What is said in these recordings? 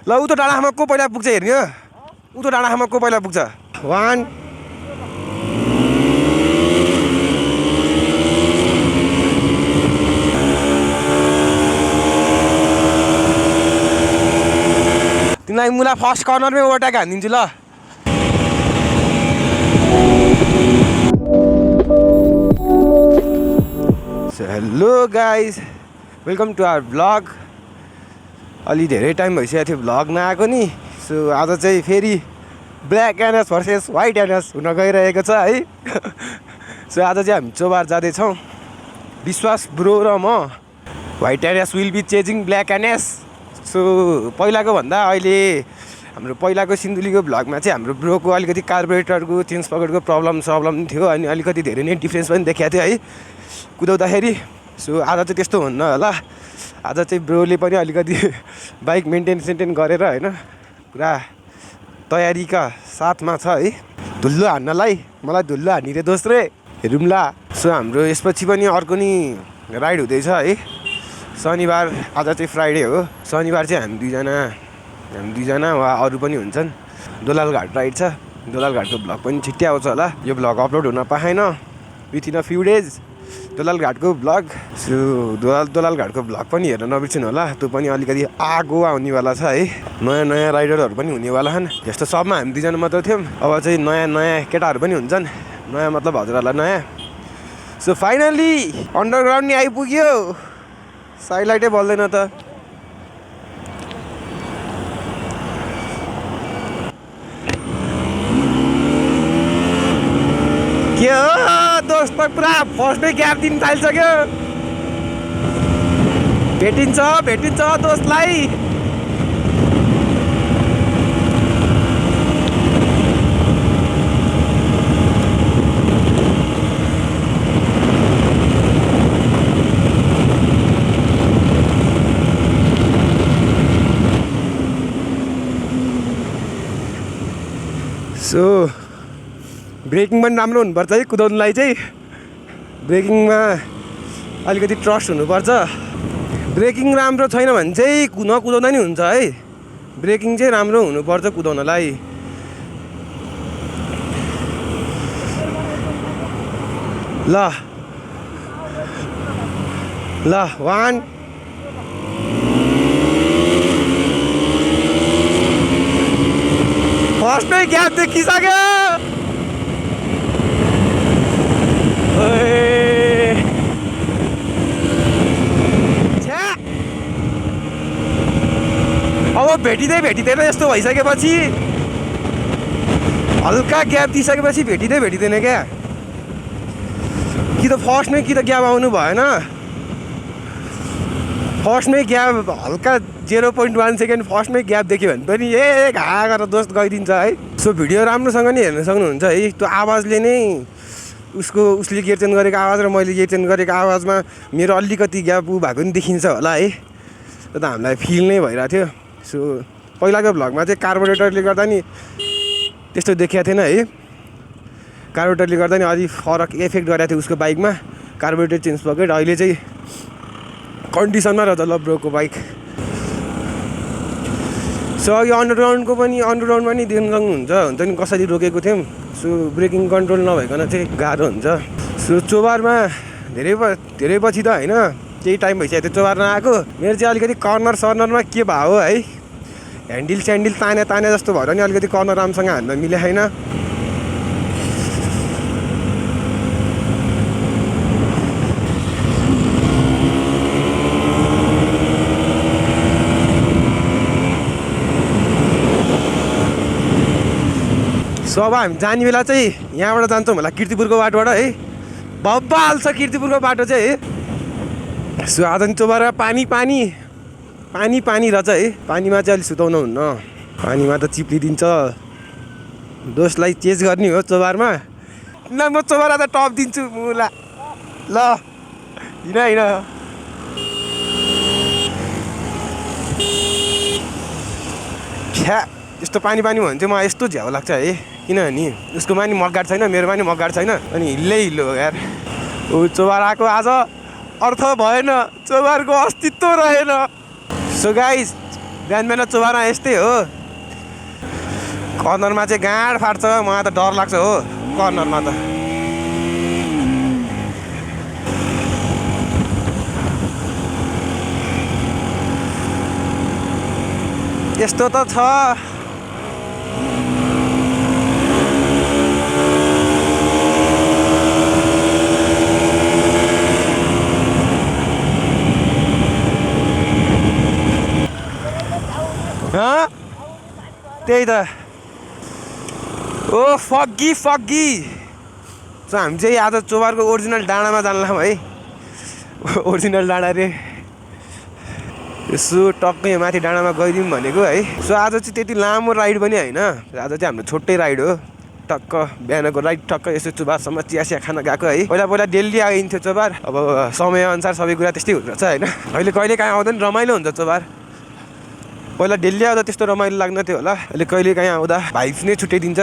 ल उतो डाँडासम्म को पहिला पुग्छ हेर्ने हो उतो डाँडासम्म को पहिला पुग्छ 1 तिमीलाई मुला फर्स्ट कर्नरमै ओभरटेक हानिदिन्छु ल hello guys welcome to our blog अलि धेरै टाइम भइसकेको थियो ब्लग नआएको नि सो आज चाहिँ फेरि black NS versus white NS हुन गइरहेको छ है सो आज चाहिँ हामी चोबार जाँदैछौँ विश्वास ब्रो र म white ants will be chasing black ants so पहिलाको भन्दा अहिले हाम्रो पहिलाको सिन्धुलीको ब्लगमा चाहिँ हाम्रो ब्रोको अलिकति कार्बोरेटरको चेन्ज पकेटको प्रब्लम थियो अनि अलिकति धेरै नै डिफ्रेन्स पनि देखाएको थियो है कुदाउँदाखेरि सो आज चाहिँ त्यस्तो हुन्न होला आज चाहिँ ब्रोले पनि अलिकति बाइक मेन्टेन गरेर होइन पुरा तयारीका साथमा छ है धुल्लो हान्नलाई मलाई धुल्लो हान्ने दोस्रो हेरौँला सो हाम्रो यसपछि पनि अर्को नि राइड हुँदैछ है शनिबार आज चाहिँ फ्राइडे हो शनिबार चाहिँ हामी दुईजना वा अरू पनि हुन्छन् दोलालघाट राइड छ दोलालघाटको ब्लग पनि छिट्टै आउँछ होला यो ब्लग अपलोड हुन पाएन विथिन अ फ्यु डेज दोलालघाटको ब्लग सो दोलालघाटको ब्लग पनि हेर्न नबिर्सिनु होला त्यो पनि अलिकति आगो आउनेवाला छ है नयाँ राइडरहरू पनि हुनेवाला छन् यस्तो सबमा हामी दुईजना मात्र थियौँ अब चाहिँ नयाँ केटाहरू पनि हुन्छन् नयाँ मतलब हजुरहरूलाई नयाँ सो फाइनली अन्डरग्राउन्ड नि आइपुग्यो साइडलाइटै बल्दैन त के हो दोस्त पुरा फर्स्टमै ग्याप दिन थालिसक्यो भेटिन्छ दोस्तलाई सो ब्रेकिङ पनि राम्रो हुनुपर्छ है कुदाउनुलाई चाहिँ ब्रेकिङमा अलिकति ट्रस्ट हुनुपर्छ ब्रेकिङ राम्रो छैन भने चाहिँ नकुदाउँदा नि हुन्छ है ब्रेकिङ चाहिँ राम्रो हुनुपर्छ कुदाउनलाई ल 1 फर्स्टमै ग्याप देखिसक्यो अब भेटिँदैन यस्तो भइसकेपछि हल्का ग्याप दिइसकेपछि भेटिँदैन क्या कि त फर्स्टमै कि त ग्याप आउनु भएन फर्स्टमै ग्याप हल्का 0.1 सेकेन्ड फर्स्टमै ग्याप देख्यो भने पनि घा गरेर दोस्त गइदिन्छ है सो भिडियो राम्रोसँग नि हेर्न सक्नुहुन्छ है त्यो आवाजले नै उसले गेयर चेन्ज गरेको आवाज र मैले गेयर चेन्ज गरेको आवाजमा मेरो अलिकति ग्याप भएको नि देखिन्छ होला है त्यो त हामीलाई फिल नै भइरहेको थियो सो पहिलाको भ्लगमा चाहिँ कार्बोरेटरले गर्दा नि त्यस्तो देखिएको थिएन है कार्बोरेटरले गर्दा नि अलि फरक इफेक्ट गरेको थियो उसको बाइकमा कार्बोरेटर चेन्ज पकेट अहिले चाहिँ कन्डिसनमा रहेछ ल ब्रोको बाइक सो अघि अन्डरग्राउन्डमा नि देख्न सक्नुहुन्छ नि कसरी रोकेको थियौँ सो ब्रेकिङ कन्ट्रोल नभइकन चाहिँ गाह्रो हुन्छ सो चोबारमा धेरै पछि त होइन केही टाइम भइसक्यो त्यो चोबार नआएको मेरो चाहिँ अलिकति कर्नरमा के भयो है ह्यान्डल स्यान्डल ताने जस्तो भएर नि अलिकति कर्नर राम्रोसँग हान्न मिले छैन सो अब हामी जाने बेला चाहिँ यहाँबाट जान्छौँ होला किर्तिपुरको बाटोबाट है बब्बा हाल्छ किर्तिपुरको बाटो चाहिँ है सो आज नि चोबार पानी रहेछ है पानीमा चाहिँ अलिक सुताउनु हुन्न पानीमा त चिप्लिदिन्छ दोस्तलाई चेज गर्ने हो चोबारमा न म चोबार त टप दिन्छु मुला ल होइन यस्तो पानी भयो भने चाहिँ मलाई यस्तो झ्याउ लाग्छ है किनभने उसकोमा नि मगगाड छैन मेरोमा नि मगगाड छैन अनि हिल्लो हो यार ऊ चोबार आएको आज अर्थ भएन चोबारको अस्तित्व रहेन सो गाइस बिहान बिहान चोबारमा यस्तै हो कर्नरमा चाहिँ गाँड फाट्छ मलाई त डर लाग्छ हो कर्नरमा त यस्तो त छ त्यही त ओ फग्गी सो हामी चाहिँ आज चोबारको ओरिजिनल डाँडामा जान्लाम है ओरिजिनल डाँडा रे यसो टक्कै माथि डाँडामा गइदिउँ भनेको है सो आज चाहिँ त्यति लामो राइड पनि होइन आज चाहिँ हाम्रो छुट्टै राइड हो टक्क बिहानको राइड टक्क यसो चोबारसम्म चिया खान गएको है पहिला डेली आइन्थ्यो चोबार अब समयअनुसार सबै कुरा त्यस्तै हुँदो रहेछ होइन अहिले कहिले काहीँ आउँदा नि रमाइलो हुन्छ चोबार पहिला डेली आउँदा त्यस्तो रमाइलो लाग्न थियो होला अहिले कहिले काहीँ आउँदा भाइब्स नै छुट्याइदिन्छ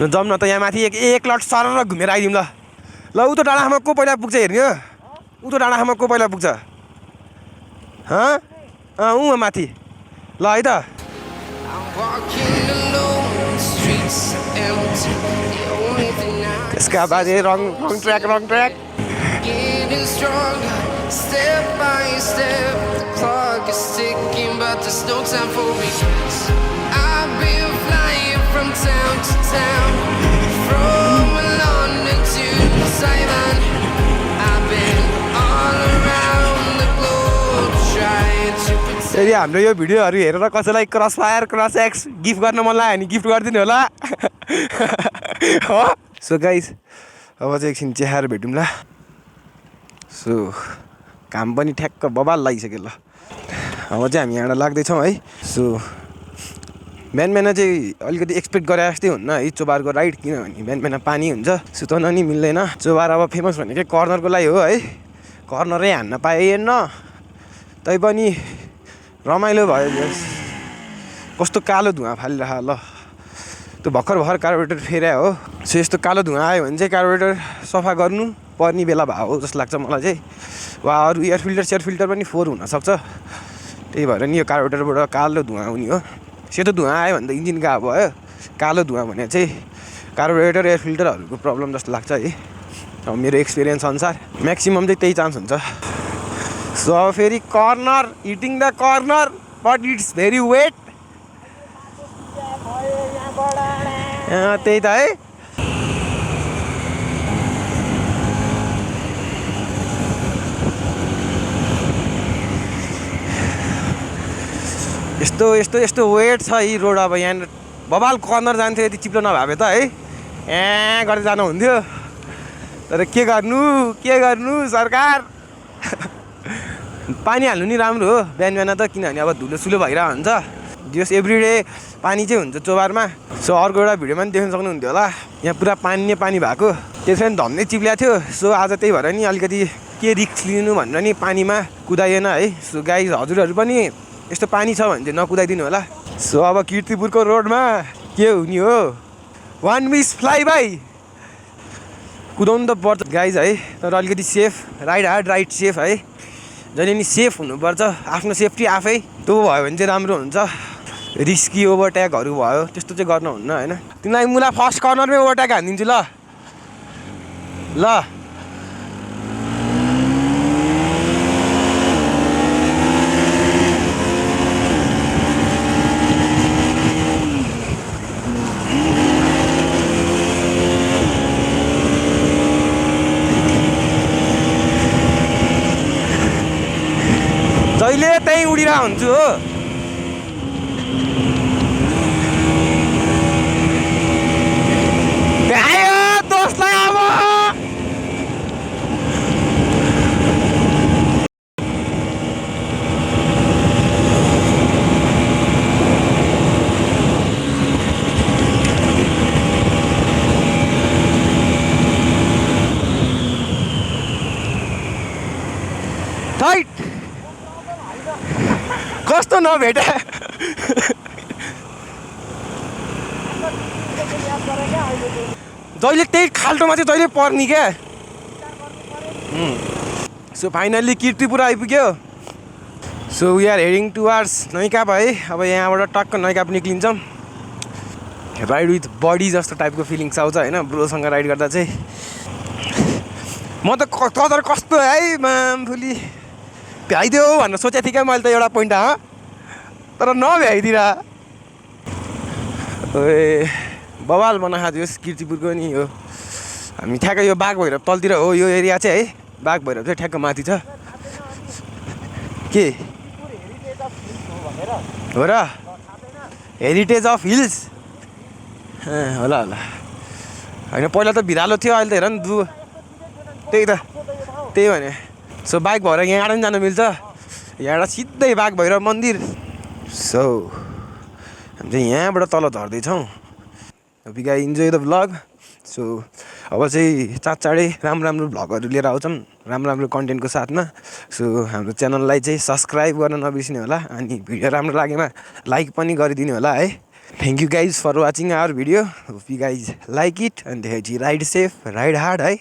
जाउँ न त यहाँ माथि एक लट सरर घुमेर आइदिउँ ल उतो डाँडासम्म को पहिला पुग्छ हेर्ने हो उतो डाँडासम्म को पहिला पुग्छ माथि ल है त त्यसका बाजे रङ track Step by step, the clock is ticking, but there's no time for me. I've been flying from town to town, from London to Taiwan. I've been all around the globe trying to pretend. यदि हाम्रो यो भिडियोहरू हेरेर कसैलाई cross fire cross x gift गर्न मन लाग्यो भने गिफ्ट गरिदिनु होला हो सो गाइस अब चाहिँ एकछिन चिहाएर भेटौँला सो काम पनि ठ्याक्क बबाल लागिसक्यो ल अब चाहिँ हामी यहाँबाट लाग्दैछौँ है सो बिहान चाहिँ अलिकति एक्सपेक्ट गरे जस्तै हुन्न है चोबारको राइड किनभने बिहान पानी हुन्छ सुताउन नि मिल्दैन चोबार अब फेमस भनेकै कर्नरको लागि हो है कर्नरै हान्न पाएन तैपनि रमाइलो भयो कस्तो कालो धुवा फालिरह ल त्यो भर्खर कार्बोरेटर फेर्या हो सो यस्तो कालो धुवा आयो भने चाहिँ कार्बोरेटर सफा गर्नु पर्ने बेला भयो जस्तो लाग्छ मलाई चाहिँ वा अरू एयर फिल्टर पनि फोहोर हुनसक्छ त्यही भएर नि यो कार्बोरेटरबाट कालो धुवा आउने हो सेतो धुवा आयो भने त इन्जिन गएको भयो कालो धुवा भने चाहिँ कार्बोरेटर एयर फिल्टरहरूको प्रब्लम जस्तो लाग्छ है अब मेरो एक्सपिरियन्स अनुसार म्याक्सिमम चाहिँ त्यही चान्स हुन्छ सो अब फेरि corner hitting the corner but it's very wet त्यही त है यस्तो वेट छ यी रोड अब यहाँ बबाल कर्नर जान्थ्यो यति चिप्लो नभए त है गरेर जानु हुन्थ्यो तर के गर्नु सरकार पानी हाल्नु नि राम्रो हो बिहान त किनभने अब धुलो भइरहेको हुन्छ जस एभ्रिडे पानी चाहिँ हुन्छ चोबारमा सो अर्को एउटा भिडियोमा पनि देख्न सक्नुहुन्थ्यो होला यहाँ पुरा पानी भएको त्यसरी धन्दै चिप्ल्या थियो सो आज त्यही भएर नि अलिकति के रिस्क लिनु भनेर नि पानीमा कुदाइएन है सो गाइज हजुरहरू पनि यस्तो पानी छ भने चाहिँ नकुदाइदिनु होला सो अब कीर्तिपुरको रोडमा के हुने हो वान मिस फ्लाइ बाई कुदाउनु त पर्छ गाइज है तर अलिकति सेफ राइड सेफ है जहिले नि सेफ हुनुपर्छ आफ्नो सेफ्टी आफै त्यो भयो भने चाहिँ राम्रो हुन्छ रिस्की ओभरट्याकहरू भयो त्यस्तो चाहिँ गर्नुहुन्न होइन तिमीलाई मुला फर्स्ट कर्नरमै ओभरट्याक हानिदिन्छु ल जहिले त्यहीँ उडिरहेको हुन्छु हो दोस्तलाई अब टाइट कस्तो नभेटे जहिले त्यही खाल्टोमा चाहिँ जहिले पर्ने क्या सो फाइनल्ली कीर्तिपुर आइपुग्यो so we are heading towards Naikap है। अब यहाँबाट टक्क नैकाप निक्लिन्छौँ। राइड विथ बडी जस्तो टाइपको फिलिङ्स आउँछ होइन ब्रोसँग राइड गर्दा चाहिँ। म त कदर कस्तो है मामफुली भ्याइदियो भनेर सोचेको थिएँ क्या मैले त एउटा पोइन्ट तर नभ्याइदिएर ओए बवाल बनाइदियोस् किर्तिपुरको नि हो। हामी ठ्याक्कै यो बाघ भैरव तलतिर हो यो एरिया चाहिँ है। बाघ भैरव चाहिँ ठ्याक्क माथि छ के हो र हेरिटेज अफ हिल्स होला होला होइन पहिला त भिरालो थियो अहिले त हेर नि त्यही भने। सो बाइक भएर यहाँबाट पनि जानु मिल्छ यहाँबाट सिधै बाघ भैरव मन्दिर। सो हामी चाहिँ यहाँबाट तल झर्दैछौँ। We guys enjoy the vlog. So अब चाहिँ चाँडै राम्रो भ्लगहरू लिएर आउँछौँ राम्रो कन्टेन्टको साथमा। सो हाम्रो च्यानललाई चाहिँ सब्सक्राइब गर्न नबिर्सिनु होला अनि भिडियो राम्रो लागेमा लाइक पनि गरिदिनु होला है। Thank you guys for watching our video. Hope you guys like it and ride safe ride hard है।